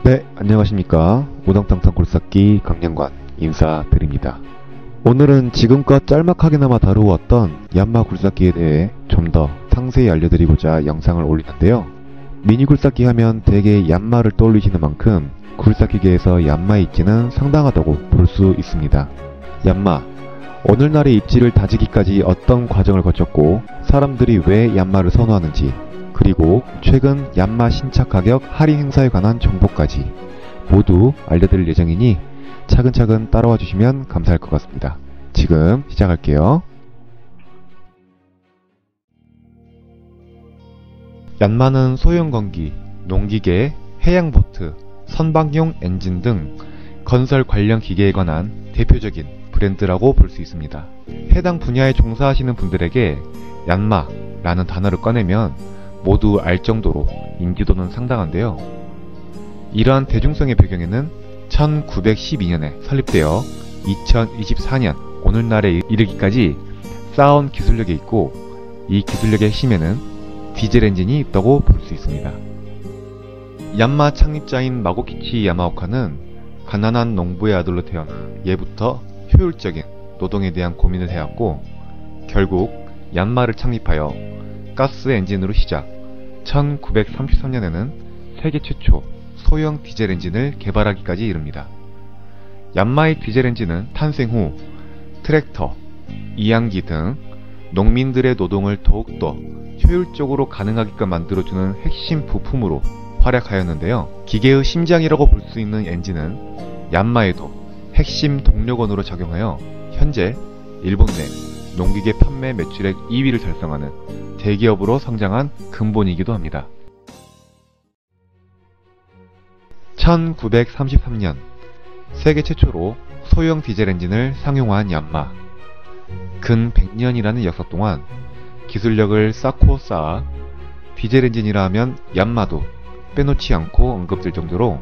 네, 안녕하십니까. 우당탕탕 굴삭기 강량관 인사드립니다. 오늘은 지금껏 짤막하게나마 다루어왔던 얀마 굴삭기에 대해 좀 더 상세히 알려드리고자 영상을 올리는데요. 미니 굴삭기 하면 대개 얀마를 떠올리시는 만큼 굴삭기계에서 얀마의 입지는 상당하다고 볼 수 있습니다. 얀마, 오늘날의 입지를 다지기까지 어떤 과정을 거쳤고 사람들이 왜 얀마를 선호하는지, 그리고 최근 얀마 신차 가격 할인 행사에 관한 정보까지 모두 알려드릴 예정이니 차근차근 따라와 주시면 감사할 것 같습니다. 지금 시작할게요. 얀마는 소형 건기, 농기계, 해양보트, 선박용 엔진 등 건설 관련 기계에 관한 대표적인 브랜드라고 볼 수 있습니다. 해당 분야에 종사하시는 분들에게 얀마라는 단어를 꺼내면 모두 알 정도로 인지도는 상당한데요. 이러한 대중성의 배경에는 1912년에 설립되어 2024년 오늘날에 이르기까지 쌓아온 기술력이 있고, 이 기술력의 핵심에는 디젤 엔진이 있다고 볼 수 있습니다. 얀마 창립자인 마고키치 야마오카는 가난한 농부의 아들로 태어나 예부터 효율적인 노동에 대한 고민을 해왔고, 결국 얀마를 창립하여 가스 엔진으로 시작, 1933년에는 세계 최초 소형 디젤 엔진을 개발하기까지 이릅니다. 얀마의 디젤 엔진은 탄생 후 트랙터, 이양기 등 농민들의 노동을 더욱더 효율적으로 가능하게끔 만들어주는 핵심 부품으로 활약하였는데요. 기계의 심장이라고 볼 수 있는 엔진은 얀마에도 핵심 동력원으로 작용하여 현재 일본 내 농기계 판매 매출액 2위를 달성하는 대기업으로 성장한 근본이기도 합니다. 1933년 세계 최초로 소형 디젤 엔진을 상용화한 얀마. 근 100년이라는 역사 동안 기술력을 쌓고 쌓아 디젤 엔진이라 하면 얀마도 빼놓지 않고 언급될 정도로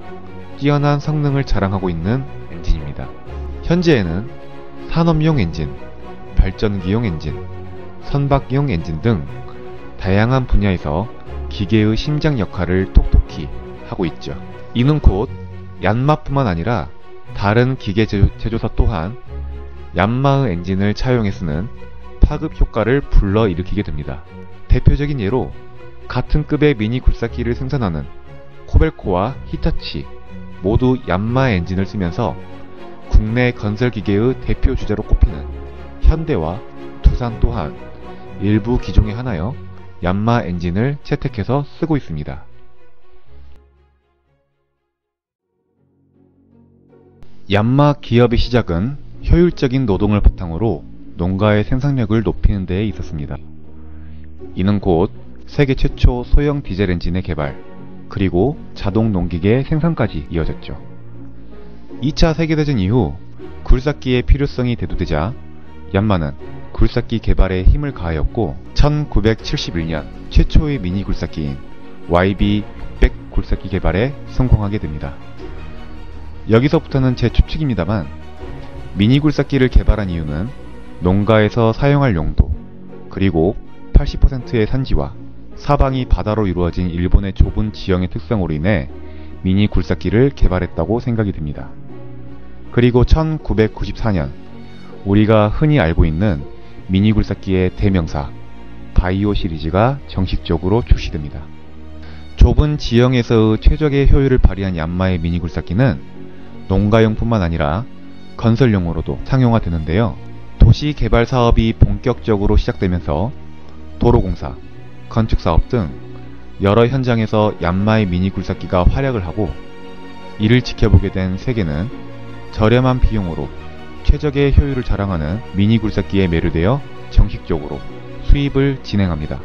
뛰어난 성능을 자랑하고 있는 엔진입니다. 현재에는 산업용 엔진, 발전기용 엔진, 선박용 엔진 등 다양한 분야에서 기계의 심장 역할을 톡톡히 하고 있죠. 이는 곧 얀마뿐만 아니라 다른 기계 제조사 또한 얀마의 엔진을 차용해 쓰는 파급 효과를 불러일으키게 됩니다. 대표적인 예로 같은 급의 미니 굴삭기를 생산하는 코벨코와 히타치 모두 얀마 엔진을 쓰면서 국내 건설기계의 대표 주자로 꼽히는 현대와 두산 또한 일부 기종에 한하여 얀마 엔진을 채택해서 쓰고 있습니다. 얀마 기업의 시작은 효율적인 노동을 바탕으로 농가의 생산력을 높이는 데에 있었습니다. 이는 곧 세계 최초 소형 디젤 엔진의 개발, 그리고 자동 농기계 생산까지 이어졌죠. 2차 세계대전 이후 굴삭기의 필요성이 대두되자 얀마는 굴삭기 개발에 힘을 가하였고, 1971년 최초의 미니 굴삭기인 YB600 굴삭기 개발에 성공하게 됩니다. 여기서부터는 제 추측입니다만, 미니 굴삭기를 개발한 이유는 농가에서 사용할 용도, 그리고 80%의 산지와 사방이 바다로 이루어진 일본의 좁은 지형의 특성으로 인해 미니 굴삭기를 개발했다고 생각이 됩니다. 그리고 1994년 우리가 흔히 알고 있는 미니 굴삭기의 대명사 바이오 시리즈가 정식적으로 출시됩니다. 좁은 지형에서의 최적의 효율을 발휘한 얀마의 미니 굴삭기는 농가용뿐만 아니라 건설용으로도 상용화되는데요. 도시 개발 사업이 본격적으로 시작되면서 도로공사, 건축사업 등 여러 현장에서 얀마의 미니 굴삭기가 활약을 하고, 이를 지켜보게 된 세계는 저렴한 비용으로 최적의 효율을 자랑하는 미니 굴삭기에 매료되어 정식적으로 수입을 진행합니다.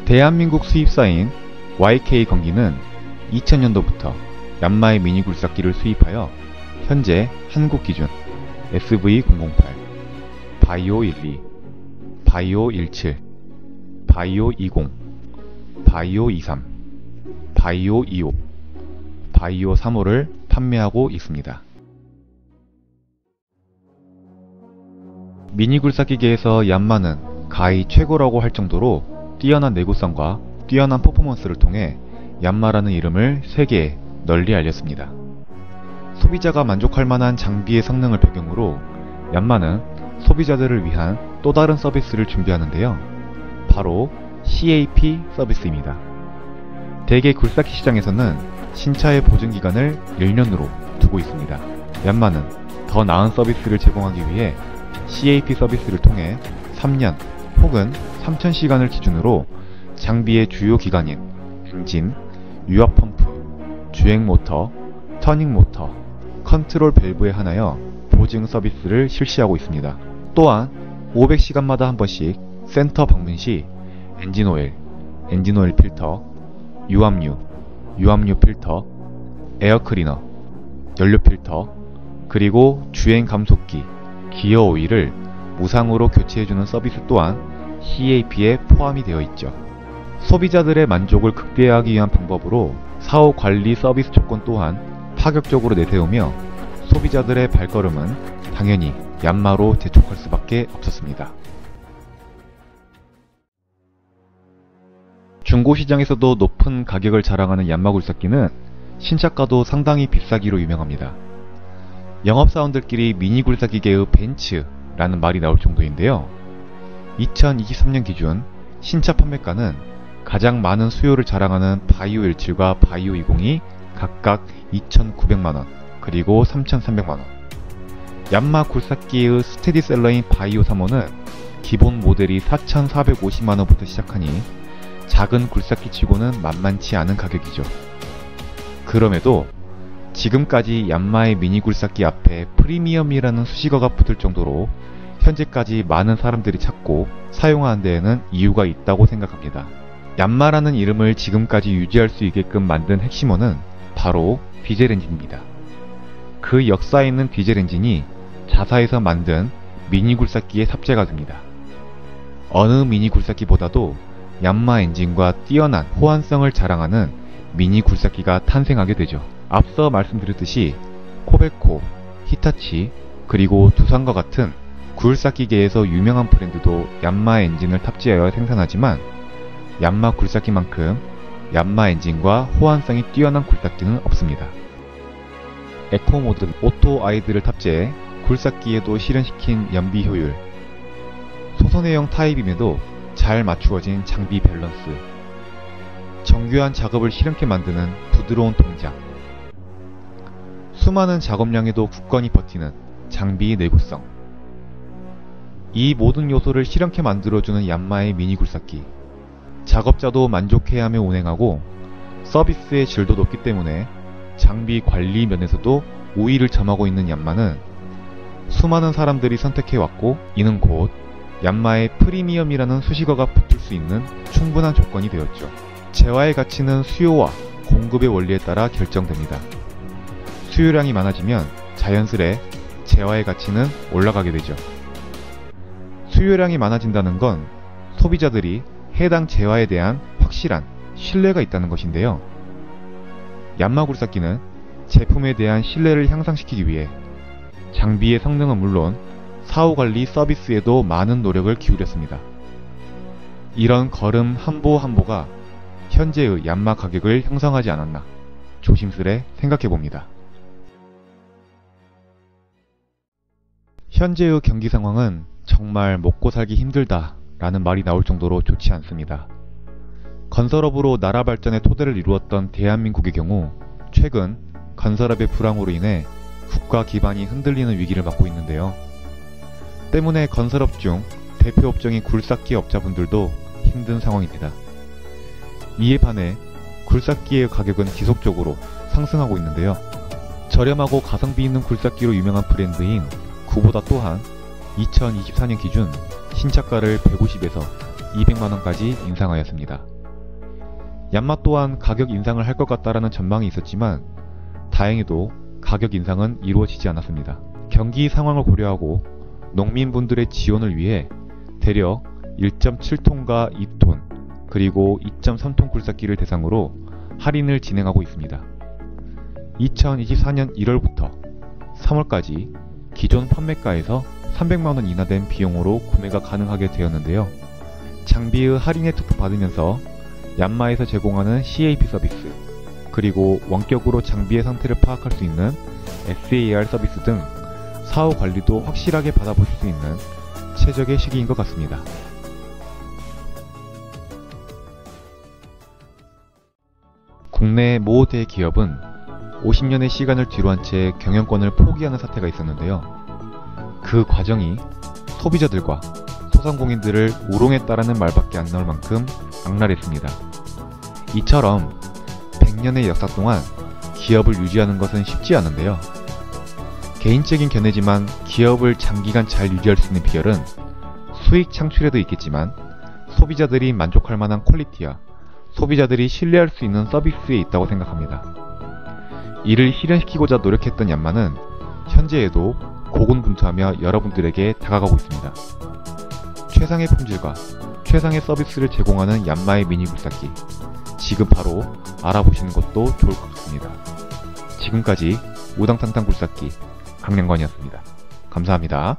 대한민국 수입사인 YK 건기는 2000년도부터 얀마의 미니 굴삭기를 수입하여 현재 한국 기준 SV008, 바이오12, 바이오17, 바이오20, 바이오23, 바이오25, 바이오35를 판매하고 있습니다. 미니 굴삭기계에서 얀마는 가히 최고라고 할 정도로 뛰어난 내구성과 뛰어난 퍼포먼스를 통해 얀마라는 이름을 세계에 널리 알렸습니다. 소비자가 만족할 만한 장비의 성능을 배경으로 얀마는 소비자들을 위한 또 다른 서비스를 준비하는데요. 바로 CAP 서비스입니다. 대개 굴삭기 시장에서는 신차의 보증기간을 1년으로 두고 있습니다. 얀마는 더 나은 서비스를 제공하기 위해 CAP 서비스를 통해 3년 혹은 3000시간을 기준으로 장비의 주요 기간인 엔진, 유압 펌프, 주행 모터, 터닝 모터, 컨트롤 밸브에 한하여 보증 서비스를 실시하고 있습니다. 또한 500시간마다 한 번씩 센터 방문 시 엔진 오일 필터, 유압류 필터, 에어 클리너, 연료 필터, 그리고 주행 감속기, 기어 오일을 무상으로 교체해주는 서비스 또한 CAP에 포함이 되어 있죠. 소비자들의 만족을 극대화하기 위한 방법으로 사후 관리 서비스 조건 또한 파격적으로 내세우며 소비자들의 발걸음은 당연히 얀마로 재촉할 수밖에 없었습니다. 중고시장에서도 높은 가격을 자랑하는 얀마 굴삭기는 신차가도 상당히 비싸기로 유명합니다. 영업사원들끼리 미니 굴삭기계의 벤츠라는 말이 나올 정도인데요. 2023년 기준 신차 판매가는 가장 많은 수요를 자랑하는 바이오 17과 바이오 20이 각각 2,900만원 그리고 3,300만원. 얀마 굴삭기의 스테디셀러인 바이오 3호는 기본 모델이 4,450만원부터 시작하니 작은 굴삭기 치고는 만만치 않은 가격이죠. 그럼에도 지금까지 얀마의 미니 굴삭기 앞에 프리미엄이라는 수식어가 붙을 정도로 현재까지 많은 사람들이 찾고 사용하는 데에는 이유가 있다고 생각합니다. 얀마라는 이름을 지금까지 유지할 수 있게끔 만든 핵심어는 바로 디젤 엔진입니다. 그 역사에 있는 디젤 엔진이 자사에서 만든 미니 굴삭기에 탑재가 됩니다. 어느 미니 굴삭기보다도 얀마 엔진과 뛰어난 호환성을 자랑하는 미니 굴삭기가 탄생하게 되죠. 앞서 말씀드렸듯이 코베코, 히타치, 그리고 두산과 같은 굴삭기계에서 유명한 브랜드도 얀마 엔진을 탑재하여 생산하지만 얀마 굴삭기만큼 얀마 엔진과 호환성이 뛰어난 굴삭기는 없습니다. 에코모드 오토 아이드를 탑재해 굴삭기에도 실현시킨 연비 효율, 소선회형 타입임에도 잘 맞추어진 장비 밸런스, 정교한 작업을 실현케 만드는 부드러운 동작, 수많은 작업량에도 굳건히 버티는 장비의 내구성. 이 모든 요소를 실현케 만들어주는 얀마의 미니 굴삭기. 작업자도 만족해하며 운행하고 서비스의 질도 높기 때문에 장비 관리 면에서도 우위를 점하고 있는 얀마는 수많은 사람들이 선택해왔고 이는 곧 얀마의 프리미엄이라는 수식어가 붙을 수 있는 충분한 조건이 되었죠. 재화의 가치는 수요와 공급의 원리에 따라 결정됩니다. 수요량이 많아지면 자연스레 재화의 가치는 올라가게 되죠. 수요량이 많아진다는 건 소비자들이 해당 재화에 대한 확실한 신뢰가 있다는 것인데요. 얀마 굴삭기는 제품에 대한 신뢰를 향상시키기 위해 장비의 성능은 물론 사후관리 서비스에도 많은 노력을 기울였습니다. 이런 걸음 한 보 한 보가 현재의 얀마 가격을 형성하지 않았나 조심스레 생각해봅니다. 현재의 경기 상황은 정말 먹고 살기 힘들다 라는 말이 나올 정도로 좋지 않습니다. 건설업으로 나라 발전의 토대를 이루었던 대한민국의 경우 최근 건설업의 불황으로 인해 국가 기반이 흔들리는 위기를 맞고 있는데요. 때문에 건설업 중 대표 업종인 굴삭기 업자분들도 힘든 상황입니다. 이에 반해 굴삭기의 가격은 지속적으로 상승하고 있는데요. 저렴하고 가성비 있는 굴삭기로 유명한 브랜드인 쿠보다 또한 2024년 기준 신차가를 150에서 200만원까지 인상하였습니다. 얀마 또한 가격 인상을 할 것 같다라는 전망이 있었지만 다행히도 가격 인상은 이루어지지 않았습니다. 경기 상황을 고려하고 농민분들의 지원을 위해 대략 1.7톤과 2톤 그리고 2.3톤 굴삭기를 대상으로 할인을 진행하고 있습니다. 2024년 1월부터 3월까지 기존 판매가에서 300만원 이나 된 비용으로 구매가 가능하게 되었는데요. 장비의 할인 혜택도 받으면서 얀마에서 제공하는 CAP 서비스, 그리고 원격으로 장비의 상태를 파악할 수 있는 SAR 서비스 등 사후 관리도 확실하게 받아보실 수 있는 최적의 시기인 것 같습니다. 국내 모 대기업은 50년의 시간을 뒤로한 채 경영권을 포기하는 사태가 있었는데요. 그 과정이 소비자들과 소상공인들을 우롱했다라는 말밖에 안 나올 만큼 악랄했습니다. 이처럼 100년의 역사 동안 기업을 유지하는 것은 쉽지 않은데요. 개인적인 견해지만 기업을 장기간 잘 유지할 수 있는 비결은 수익 창출에도 있겠지만 소비자들이 만족할 만한 퀄리티와 소비자들이 신뢰할 수 있는 서비스에 있다고 생각합니다. 이를 실현시키고자 노력했던 얀마는 현재에도 고군분투하며 여러분들에게 다가가고 있습니다. 최상의 품질과 최상의 서비스를 제공하는 얀마의 미니 굴삭기, 지금 바로 알아보시는 것도 좋을 것 같습니다. 지금까지 우당탕탕 굴삭기 강량관이었습니다. 감사합니다.